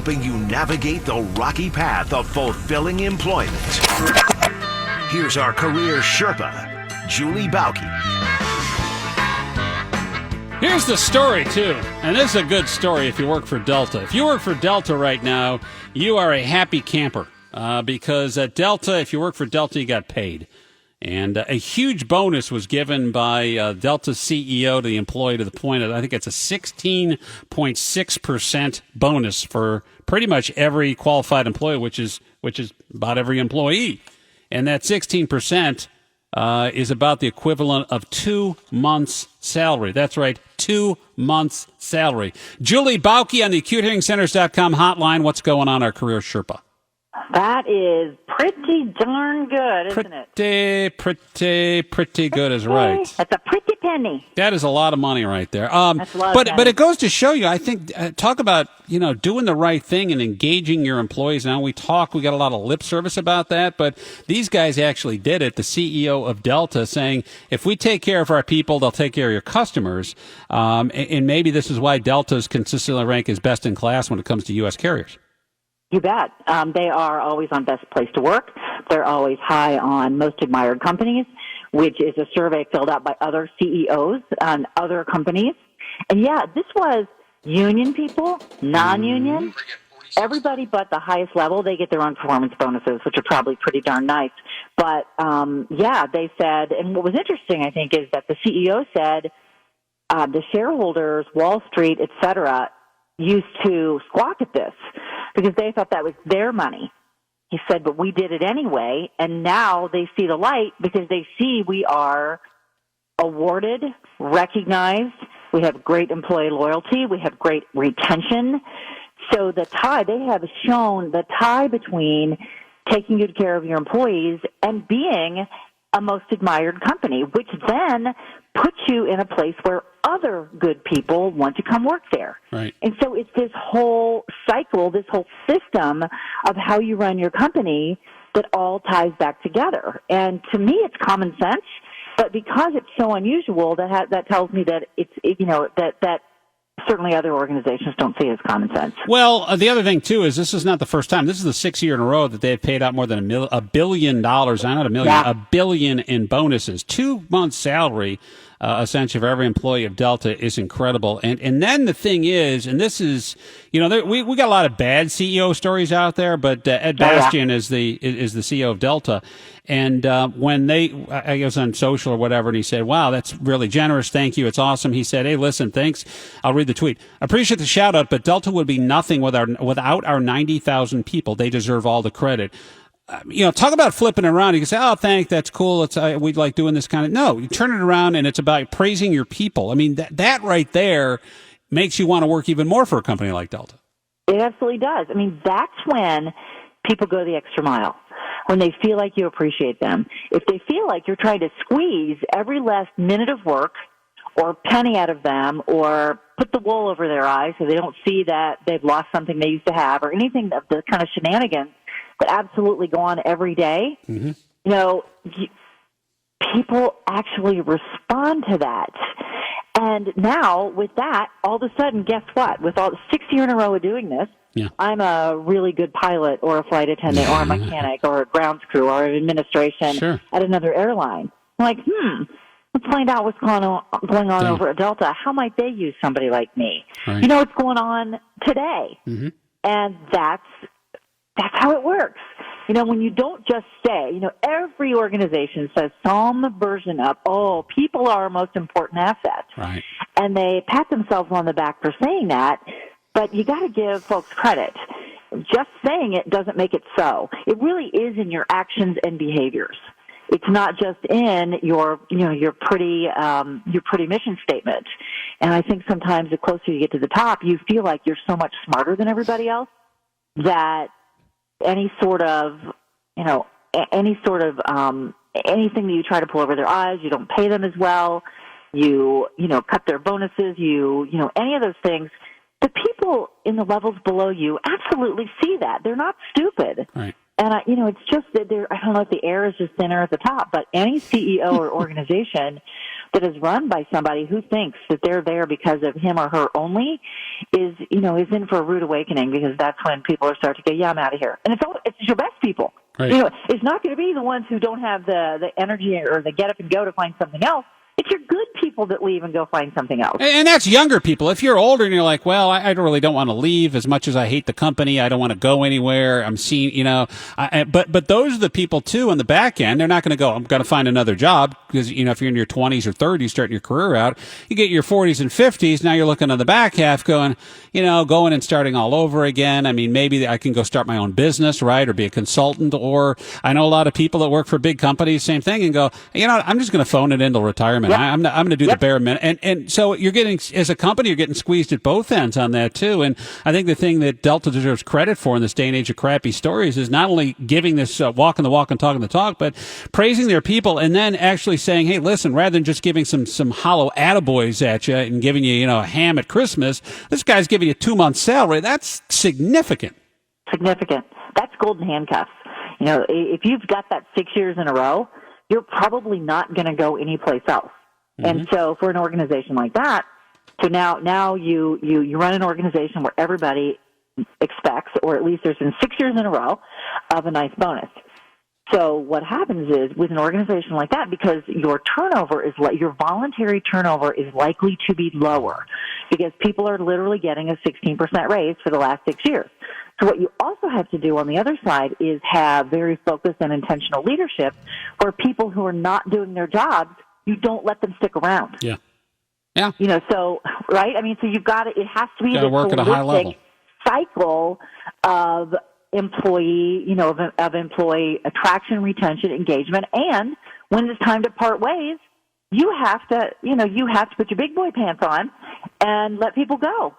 helping you navigate the rocky path of fulfilling employment. Here's our career Sherpa, Julie Bauke. Here's the story, too, and this is a good story if you work for Delta. If you work for Delta right now, you are a happy camper because at Delta, if you work for Delta, you got paid. And a huge bonus was given by Delta's CEO to the employee to the point of, I think it's a 16.6% bonus for pretty much every qualified employee, which is about every employee. And that 16% is about the equivalent of 2 months' salary. That's right, 2 months' salary. Julie Bauke on the AcuteHearingCenters.com hotline. What's going on, our career Sherpa? That is pretty darn good, isn't it? Pretty good is right. That's a pretty penny. That is a lot of money right there. That's a lot of but it goes to show you, I think, talk about, doing the right thing and engaging your employees. Now we got a lot of lip service about that, but these guys actually did it. The CEO of Delta saying, if we take care of our people, they'll take care of your customers. And maybe this is why Delta's consistently ranked as best in class when it comes to U.S. carriers. You bet. They are always on best place to work. They're always high on most admired companies, which is a survey filled out by other CEOs on other companies. And yeah, this was union people, non-union, everybody but the highest level. They get their own performance bonuses, which are probably pretty darn nice. But they said, and what was interesting, I think, is that the CEO said the shareholders, Wall Street, et cetera, used to squawk at this because they thought that was their money. He said, but we did it anyway, and now they see the light because they see we are awarded, recognized, we have great employee loyalty, we have great retention. So they have shown the tie between taking good care of your employees and being a most admired company, which then puts you in a place where other good people want to come work there. Right. And so it's this whole cycle, this whole system of how you run your company that all ties back together. And to me, it's common sense, but because it's so unusual, that tells me that that certainly other organizations don't see it as common sense. Well, the other thing, too, is this is not the first time. This is the 6th year in a row that they've paid out more than $1 billion, not a million, $1 billion in bonuses. 2 months' salary, essentially, for every employee of Delta is incredible. And then the thing is, and this is, we got a lot of bad CEO stories out there, but Ed Bastian is the CEO of Delta. And when I was on social or whatever, and he said, wow, that's really generous. Thank you. It's awesome. He said, hey, listen, thanks. I'll read the tweet. Appreciate the shout out, but Delta would be nothing without our 90,000 people. They deserve all the credit. Talk about flipping it around. You can say, oh, thanks, that's cool. We'd like doing this kind of. No, you turn it around and it's about praising your people. I mean, that right there makes you want to work even more for a company like Delta. It absolutely does. I mean, that's when people go the extra mile. When they feel like you appreciate them. If they feel like you're trying to squeeze every last minute of work or penny out of them or put the wool over their eyes so they don't see that they've lost something they used to have or anything of the kind of shenanigans that absolutely go on every day, people actually respond to that. And now, with that, all of a sudden, guess what? With all 6 years in a row of doing this, I'm a really good pilot or a flight attendant or a mechanic or a grounds crew or an administration at another airline. I'm like, let's find out what's going on over at Delta. How might they use somebody like me? Right. You know what's going on today. Mm-hmm. And that's how it works. When you don't just say, every organization says some version of, people are our most important asset. Right. And they pat themselves on the back for saying that, but you got to give folks credit. Just saying it doesn't make it so. It really is in your actions and behaviors. It's not just in your pretty mission statement. And I think sometimes the closer you get to the top, you feel like you're so much smarter than everybody else that anything that you try to pull over their eyes, you don't pay them as well, you cut their bonuses, any of those things, the people in the levels below you absolutely see that. They're not stupid. Right. And it's just that I don't know if the air is just thinner at the top, but any CEO or organization that is run by somebody who thinks that they're there because of him or her only is is in for a rude awakening, because that's when people are starting to go, yeah, I'm out of here. And it's your best people. Right. It's not going to be the ones who don't have the energy or the get up and go to find something else. It's your good people that leave and go find something else. And that's younger people. If you're older and you're like, well, I really don't want to leave as much as I hate the company. I don't want to go anywhere. I'm seeing, but those are the people too on the back end. They're not going to go, I'm going to find another job, because, if you're in your 20s or 30s, starting your career out, you get your 40s and 50s. Now you're looking on the back half going, going and starting all over again. I mean, maybe I can go start my own business, right? Or be a consultant. Or I know a lot of people that work for big companies, same thing, and go, I'm just going to phone it into retirement. Yep. I'm going to do the bare minimum. And so you're getting, as a company, you're getting squeezed at both ends on that too. And I think the thing that Delta deserves credit for in this day and age of crappy stories is not only giving this walking the walk and talking the talk, but praising their people, and then actually saying, hey, listen, rather than just giving some hollow attaboys at you and giving you, a ham at Christmas, this guy's giving you 2 months' salary. That's significant. Significant. That's golden handcuffs. If you've got that 6 years in a row, you're probably not going to go anyplace else. And so for an organization like that, so now you run an organization where everybody expects, or at least there's been 6 years in a row, of a nice bonus. So what happens is, with an organization like that, because your voluntary turnover is likely to be lower, because people are literally getting a 16% raise for the last 6 years. So what you also have to do on the other side is have very focused and intentional leadership, where people who are not doing their jobs, you don't let them stick around. Yeah. Yeah. So, right? I mean, so you've got to, it has to be this work at a high level cycle of employee, of employee attraction, retention, engagement. And when it's time to part ways, you have to put your big boy pants on and let people go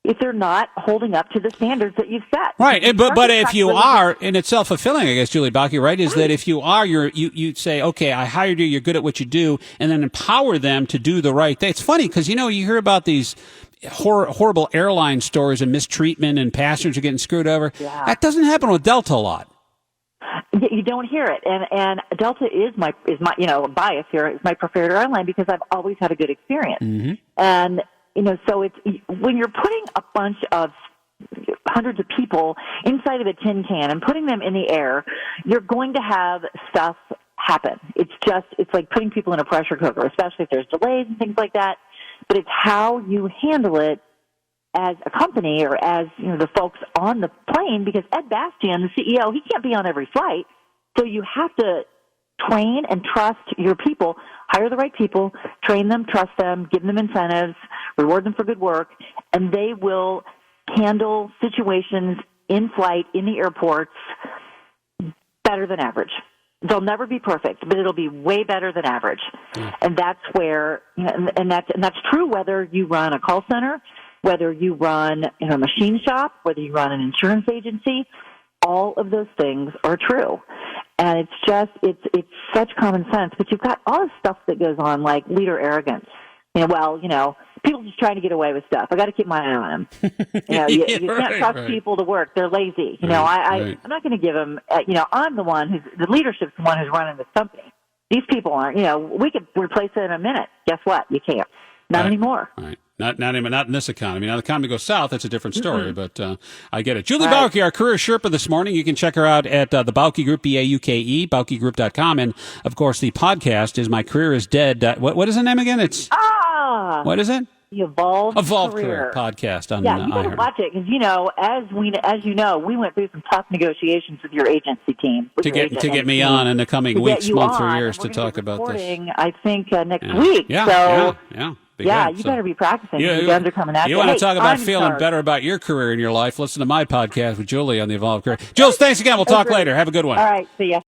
if they're not holding up to the standards that you've set. Right, but if you are, and it's self-fulfilling, I guess, Julie Bauke, right, is that if you are, you say, okay, I hired you, you're good at what you do, and then empower them to do the right thing. It's funny, because, you hear about these horrible airline stories of mistreatment and passengers are getting screwed over. Yeah. That doesn't happen with Delta a lot. You don't hear it, and Delta is my bias here. It's my preferred airline because I've always had a good experience, and so it's when you're putting a bunch of hundreds of people inside of a tin can and putting them in the air, you're going to have stuff happen. It's like putting people in a pressure cooker, especially if there's delays and things like that. But it's how you handle it as a company, or as the folks on the plane, because Ed Bastian, the CEO, he can't be on every flight. So you have to train and trust your people, hire the right people, train them, trust them, give them incentives, reward them for good work, and they will handle situations in flight, in the airports, better than average. They'll never be perfect, but it'll be way better than average. And that's where, and that's true whether you run a call center, whether you run a machine shop, whether you run an insurance agency. All of those things are true. And it's such common sense, but you've got all this stuff that goes on, like leader arrogance. People just trying to get away with stuff. I got to keep my eye on them. You can't trust people to work. They're lazy. I'm not going to give them, I'm the one the leadership's the one who's running this company. These people aren't, we could replace it in a minute. Guess what? You can't. Not anymore. Right. Not in this economy. Now, the economy goes south, that's a different story, but I get it. Julie Bauke, our career Sherpa this morning. You can check her out at the Bauke Group, Bauke, BaukeGroup.com. And, of course, the podcast is My Career is Dead. What is the name again? What is it? The Evolved Career podcast on you better watch it, because as you know, we went through some tough negotiations with your agency team to get me on in the coming weeks, months, or years to talk about this. I think next week. Yeah. You better be practicing. Your guns are coming out. You want to talk about feeling better about your career in your life? Listen to my podcast with Julie on the Evolved Career. Jules, thanks again. We'll talk later. Have a good one. All right. See ya.